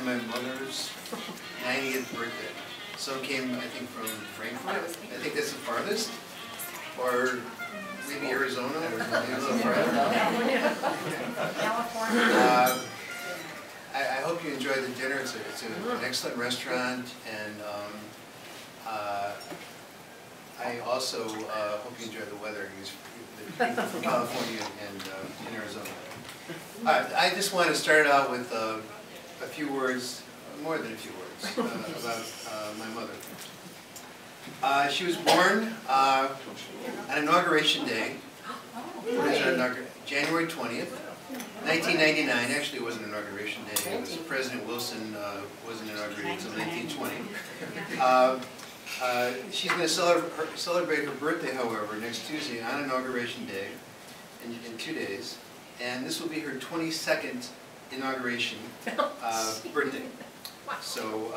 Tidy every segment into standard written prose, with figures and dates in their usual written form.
celebrating my mother's 90th birthday. Some came, I think, from Frankfurt. I think that's the farthest. Or maybe Arizona, or maybe a little farther. I hope you enjoy the dinner. It's an excellent restaurant, and I also hope you enjoy the weather. The people from California and in Arizona. I just want to start out with a few words, more than a few words, about my mother. She was born on Inauguration Day, January 20th, 1999. Actually, it wasn't Inauguration Day. It was President Wilson wasn't inaugurated until 1920. She's going to celebrate her birthday, however, next Tuesday on Inauguration Day in 2 days. And this will be her 22nd inauguration birthday. So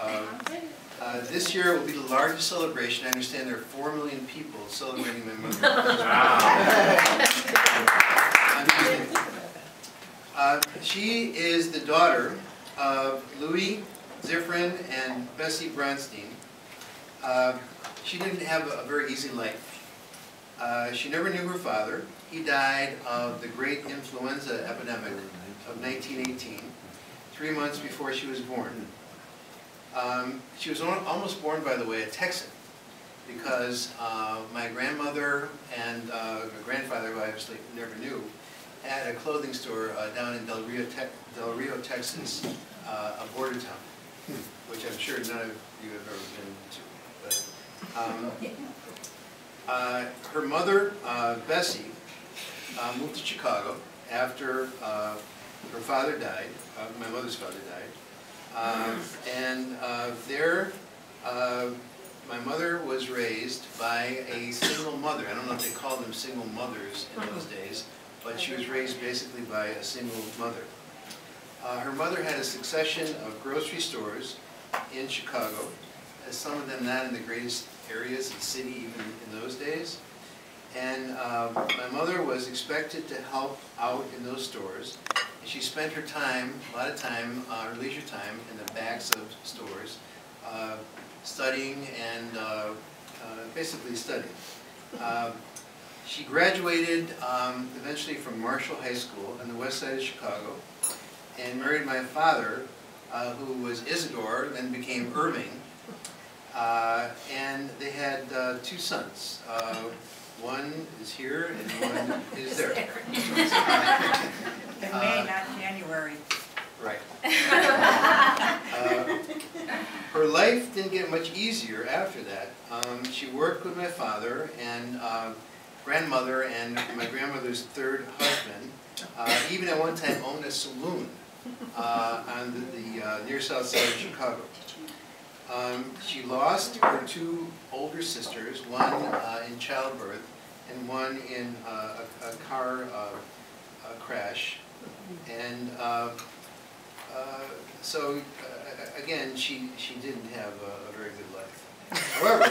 this year will be the largest celebration. I understand there are 4 million people celebrating my mother. She is the daughter of Louis Zifrin and Bessie Bronstein. She didn't have a very easy life. She never knew her father. He died of the great influenza epidemic of 1918, 3 months before she was born. She was almost born, by the way, a Texan, because my grandmother and my grandfather, who I obviously never knew, had a clothing store down in Del Rio, Texas, a border town, which I'm sure none of you have ever been to. But, her mother, Bessie, moved to Chicago after her father died, my mother's father died. There, my mother was raised by a single mother. I don't know if they called them single mothers in those days, but she was raised basically by a single mother. Her mother had a succession of grocery stores in Chicago, some of them not in the greatest areas of the city even in those days. And my mother was expected to help out in those stores. And she spent her time, a lot of time, her leisure time, in the backs of stores, studying and basically studying. She graduated eventually from Marshall High School on the west side of Chicago and married my father, who was Isidore, then became Irving. And they had 2 sons. One is here and one is there. In May, not January. Right. Her life didn't get much easier after that. She worked with my father and grandmother and my grandmother's 3rd husband. Even at one time owned a saloon on the near south side of Chicago. She lost her 2 older sisters, one in childbirth and one in a car crash. And so, again, she didn't have a very good life. However,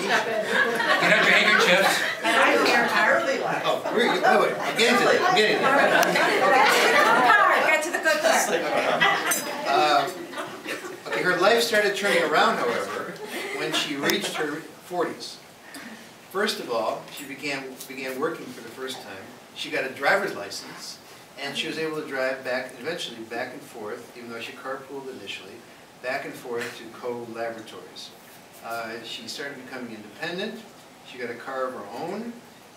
you have your handkerchiefs. And I hear entirely left. oh, wait, I'm getting to it. I'm getting to it. Get to the good part. Okay, her life started turning around, however, when she reached her 40s. First of all, she began working for the first time. She got a driver's license, and she was able to drive eventually back and forth, even though she carpooled initially, back and forth to Coe Laboratories. She started becoming independent. She got a car of her own,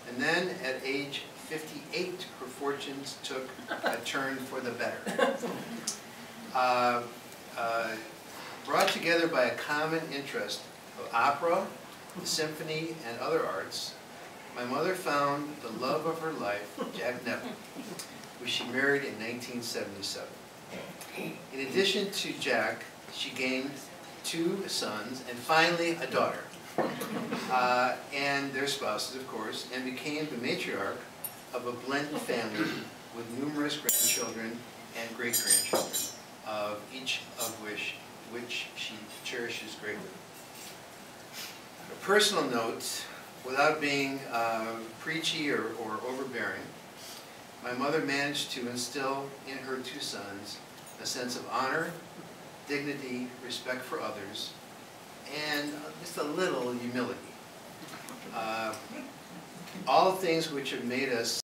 and then at age 58, her fortunes took a turn for the better. Brought together by a common interest of opera, the symphony, and other arts, my mother found the love of her life, Jack Neville, who she married in 1977. In addition to Jack, she gained 2 sons and finally a daughter, and their spouses, of course, and became the matriarch of a blended family with numerous grandchildren and great-grandchildren, each of which she cherishes greatly. A personal note, without being preachy or overbearing, my mother managed to instill in her 2 sons a sense of honor, dignity, respect for others, and just a little humility. All things which have made us